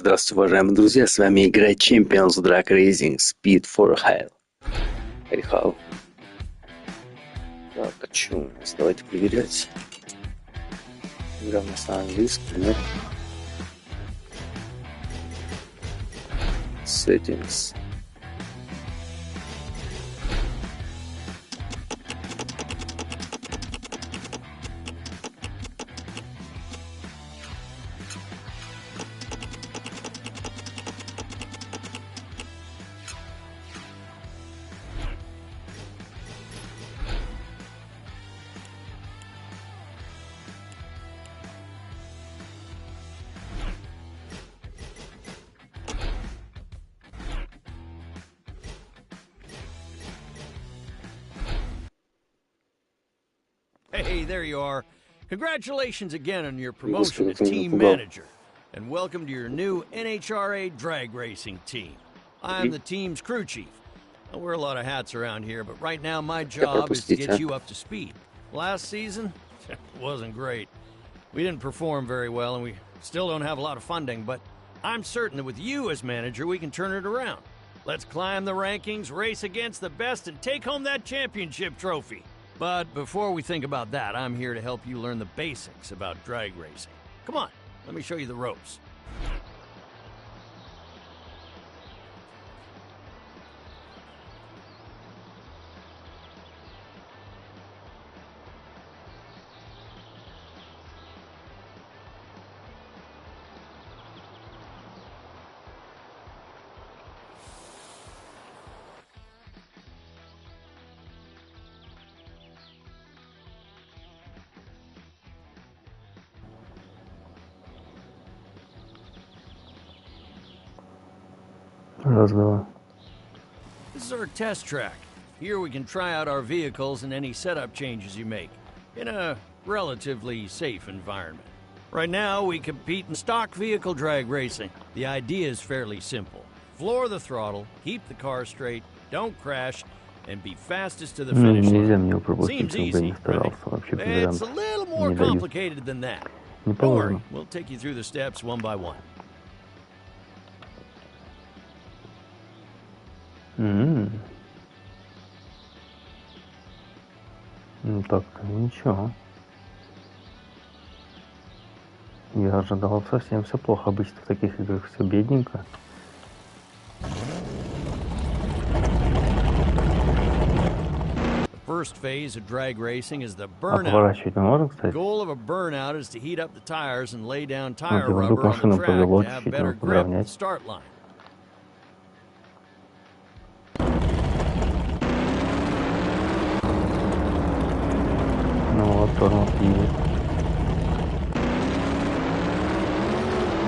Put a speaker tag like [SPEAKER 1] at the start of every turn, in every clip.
[SPEAKER 1] Здравствуйте, уважаемые друзья, с вами игра Champions Drag Racing Speed for Hell. Hell. Так, а что у нас? Давайте проверять. Игра у нас на английском, да? Settings.
[SPEAKER 2] Hey, there you are. Congratulations again on your promotion to team manager. And welcome to your new NHRA drag racing team. I'm the team's crew chief. I wear a lot of hats around here, but right now my job is to get you up to speed. Last season wasn't great. We didn't perform very well, and we still don't have a lot of funding, but I'm certain that with you as manager, we can turn it around. Let's climb the rankings, race against the best, and take home that championship trophy. But before we think about that, I'm here to help you learn the basics about drag racing. Come on, let me show you the ropes. This is our test track. Here we can try out our vehicles and any setup changes you make in a relatively safe environment. Right now, we compete in stock vehicle drag racing. The idea is fairly simple. Floor the throttle, keep the car straight, don't crash, and be fastest to the finish line. Seems easy, right? It's a little more complicated than that. Don't worry, we'll take you through the steps one by one.
[SPEAKER 3] Ну так, ничего. Я ожидал совсем все плохо. Обычно в таких играх все бедненько.
[SPEAKER 2] First phase of drag racing is the burnout.
[SPEAKER 3] Поворачивать мы можем, кстати?
[SPEAKER 2] The goal of a burnout is to heat up the tires and lay down tire rubber on the track to have better grip at the start line.
[SPEAKER 3] Ну вот, тормоз есть.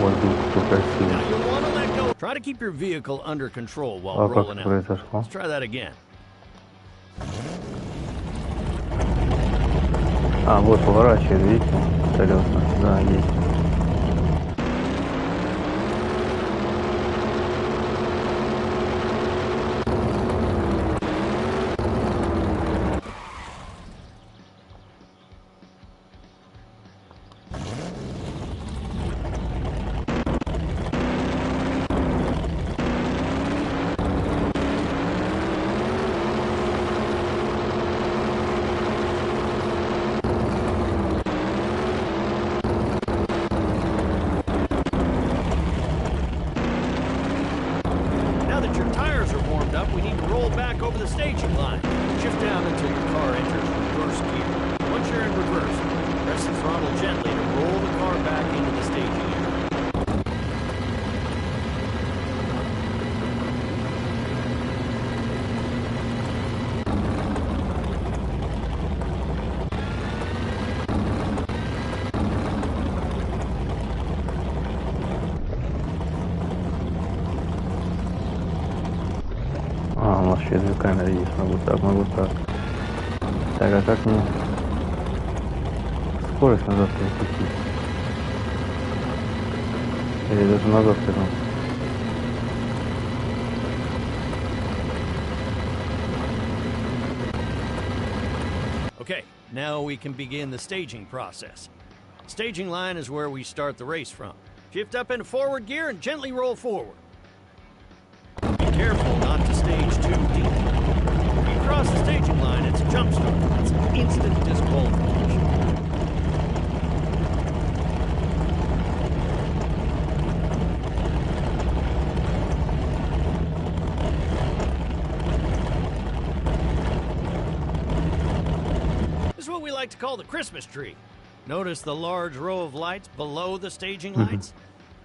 [SPEAKER 3] Воздух, что красиво.
[SPEAKER 2] Try to keep your vehicle under control while rolling out. Let's try that again.
[SPEAKER 3] А, вот поворачивает, видите? Колеса, да, есть.
[SPEAKER 2] Over the staging line. Shift down until your car enters reverse gear. Once you're in reverse, press the throttle gently to roll the car back into the staging area.
[SPEAKER 3] А, у нас еще две камеры есть. Могу так, могу так. Так, а как мне скорость назад переключить? Или даже назад вернуться?
[SPEAKER 2] Okay, now we can begin the staging process. Staging line is where we start the race from. Shift up into forward gear and gently roll forward. Be careful not to stage too deep. If you cross the staging line, it's a jump start. It's an instant disqualification. This is what we like to call the Christmas tree. Notice the large row of lights below the staging lights?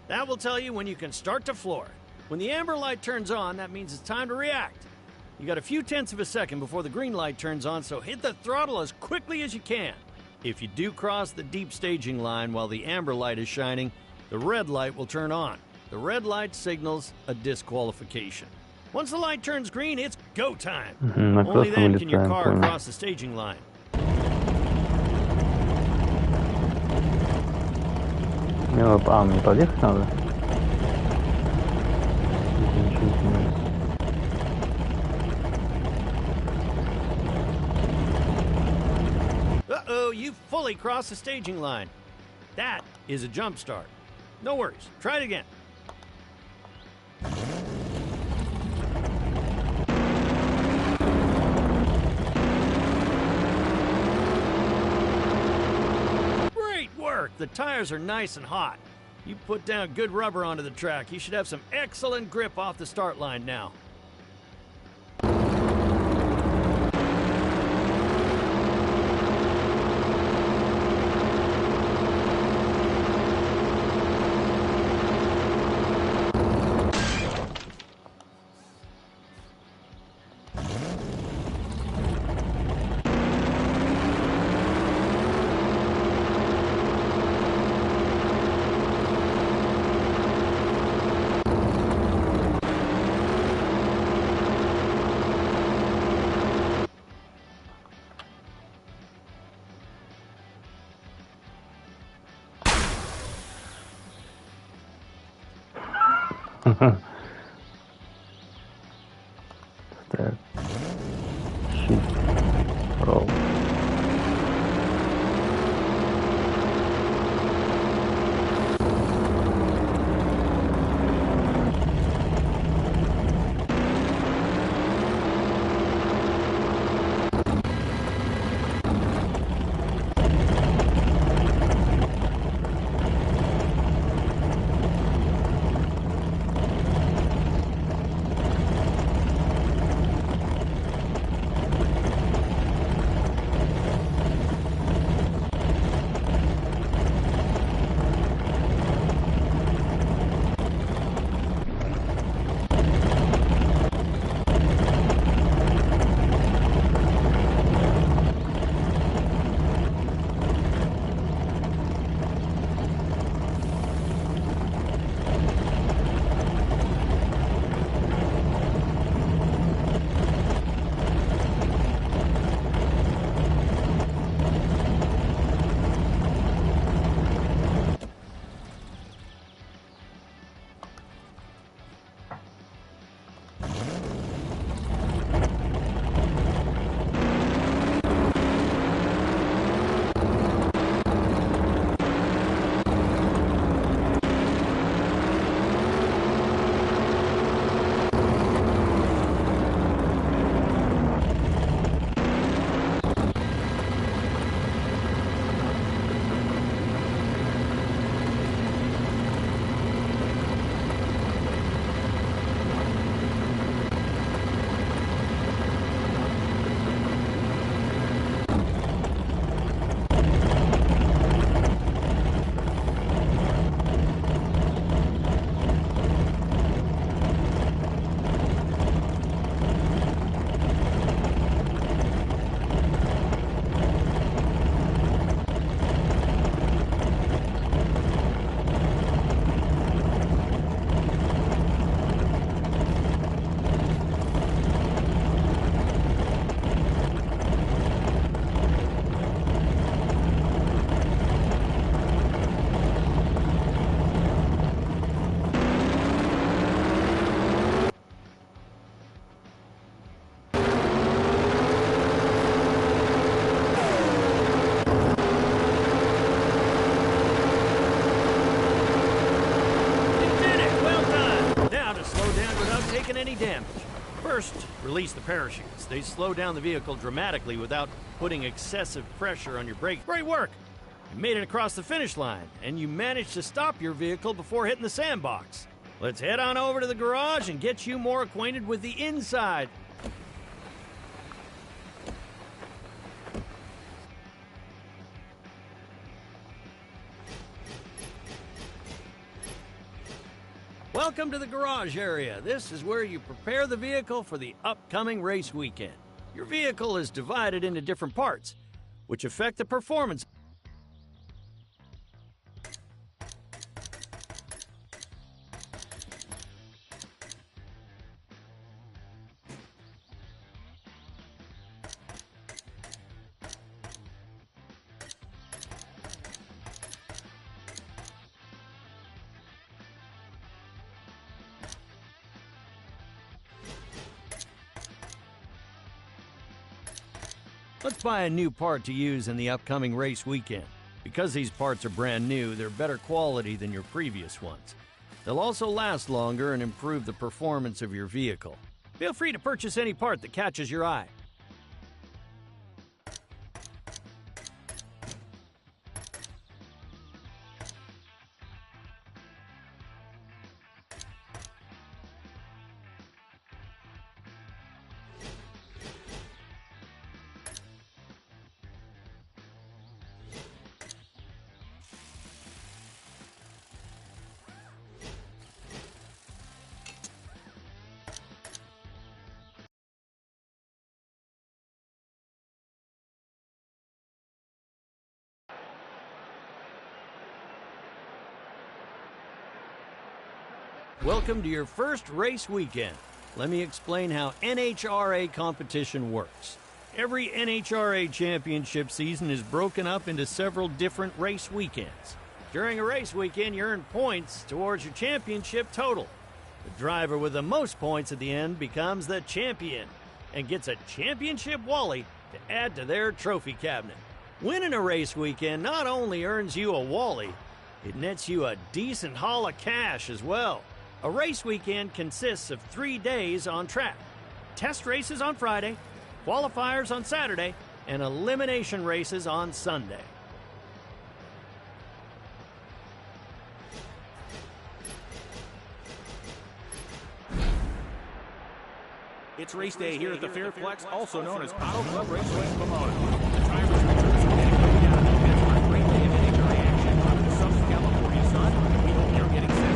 [SPEAKER 2] That will tell you when you can start to floor. When the amber light turns on, that means it's time to react. You got a few tenths of a second before the green light turns on, so hit the throttle as quickly as you can. If you do cross the deep staging line while the amber light is shining, the red light will turn on. The red light signals a disqualification. Once the light turns green, it's go time. Only then can your car cross the staging line.
[SPEAKER 3] Мне подъехать надо.
[SPEAKER 2] Uh-oh, you've fully crossed the staging line. That is a jump start. No worries. Try it again. Great work! The tires are nice and hot. You put down good rubber onto the track. You should have some excellent grip off the start line now.
[SPEAKER 3] Start. Shift. Roll.
[SPEAKER 2] First, release the parachutes. They slow down the vehicle dramatically without putting excessive pressure on your brakes. Great work! You made it across the finish line, and you managed to stop your vehicle before hitting the sandbox. Let's head on over to the garage and get you more acquainted with the inside. Welcome to the garage area. This is where you prepare the vehicle for the upcoming race weekend. Your vehicle is divided into different parts, which affect the performance. Let's buy a new part to use in the upcoming race weekend. Because these parts are brand new, they're better quality than your previous ones. They'll also last longer and improve the performance of your vehicle. Feel free to purchase any part that catches your eye. Welcome to your first race weekend. Let me explain how NHRA competition works. Every NHRA championship season is broken up into several different race weekends. During a race weekend, you earn points towards your championship total. The driver with the most points at the end becomes the champion and gets a championship Wally to add to their trophy cabinet. Winning a race weekend not only earns you a Wally, it nets you a decent haul of cash as well. A race weekend consists of 3 days on track. Test races on Friday, qualifiers on Saturday, and elimination races on Sunday.
[SPEAKER 4] It's race day here at the Fairplex, also known as Auto Club Raceway in Pomona. The drivers return from heading down for a great day of NHRA action under the Southern California sun. We hope you're getting set.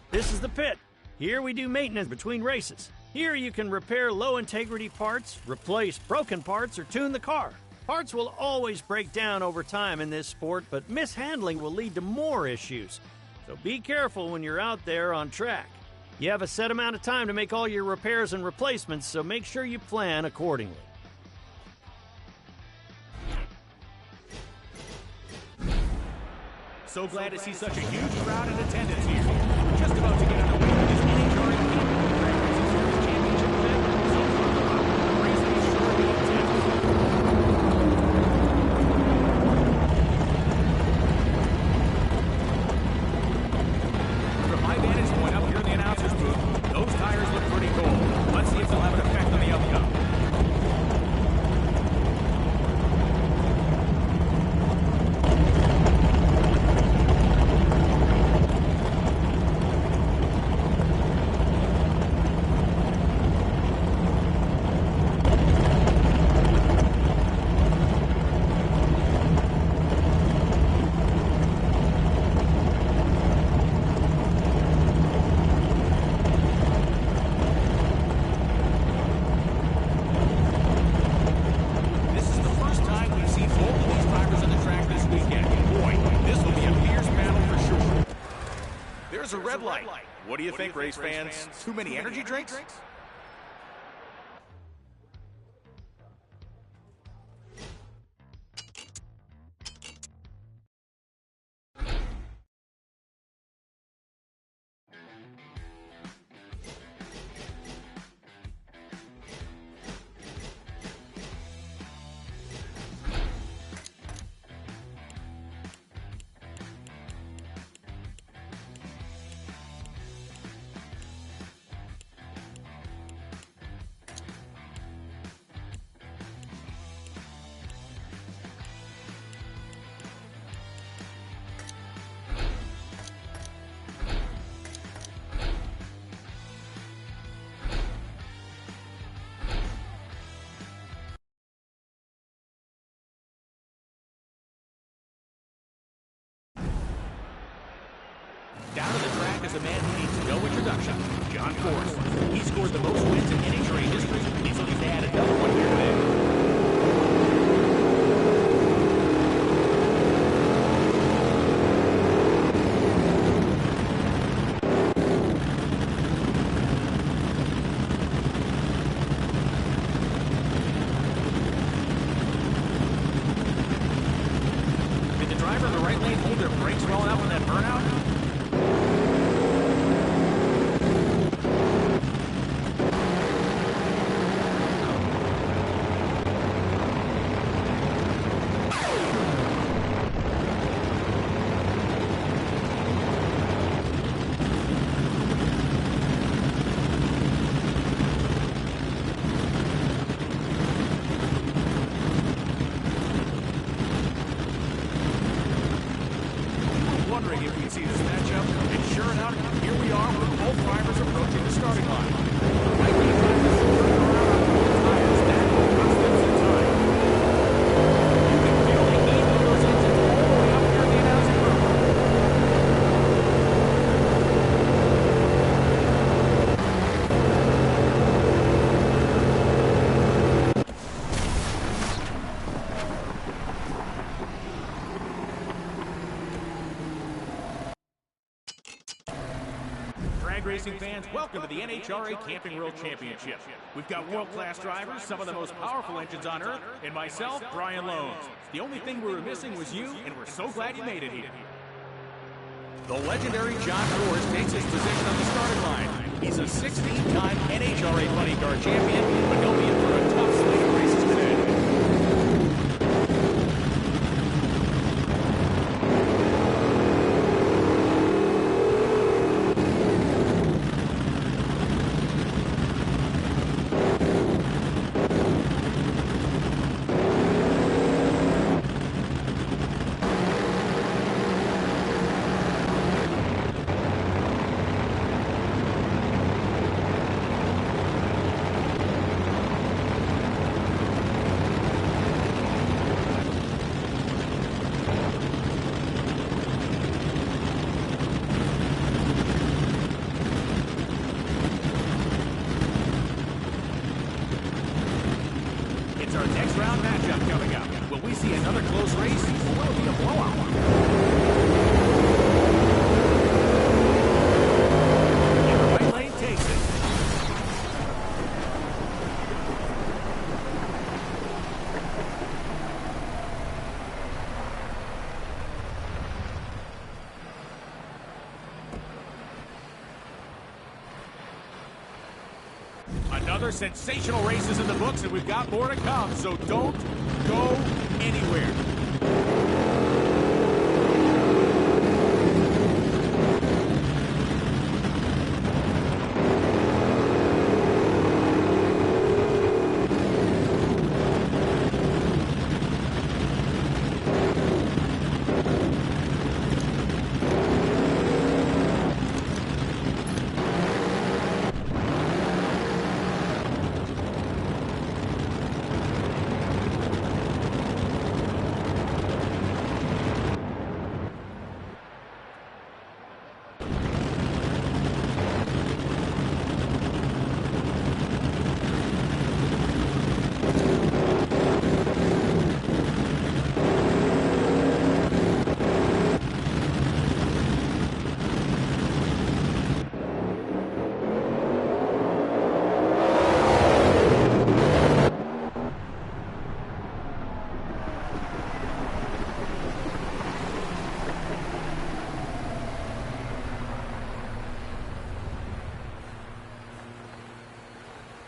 [SPEAKER 2] This is the pit. Here we do maintenance between races. Here you can repair low-integrity parts, replace broken parts, or tune the car. Parts will always break down over time in this sport, but mishandling will lead to more issues. So be careful when you're out there on track. You have a set amount of time to make all your repairs and replacements, so make sure you plan accordingly.
[SPEAKER 4] So glad to see such a huge crowd in attendance here. We're just about to get underway with this NHRA Drag Racing Series Championship event. So buckle up. The racing is sure to be intense. From my vantage point up here in the announcer's booth, those tires look pretty cool. Let's see if they'll have an effect on the outcome. There's a red light. What do you think, race fans? Too many energy drinks? Down to the track is a man who needs no introduction, John Forrest. He scored the most wins in NHRA history, and he's looking to add another one here today. Did the driver in the right lane hold their brakes well enough in that burnout? Wondering if we'd see this matchup, and sure enough, here we are with both drivers approaching the starting line. Right behind us, turning around on both tires, that cost them some time. You can feel the heat of those engines all the way up here in the announcing room. Drag racing fans, welcome to the NHRA Camping World Championship. We've got world-class drivers, some of the most powerful engines on Earth, and myself, Brian Loans. The only thing we were missing was you, and we're so glad you made it here. The legendary John Forrest takes his position on the starting line. He's a 16-time NHRA Funny Car champion, but he'll be in for a tough slate of races today. Another sensational race is in the books, and we've got more to come, so don't go anywhere.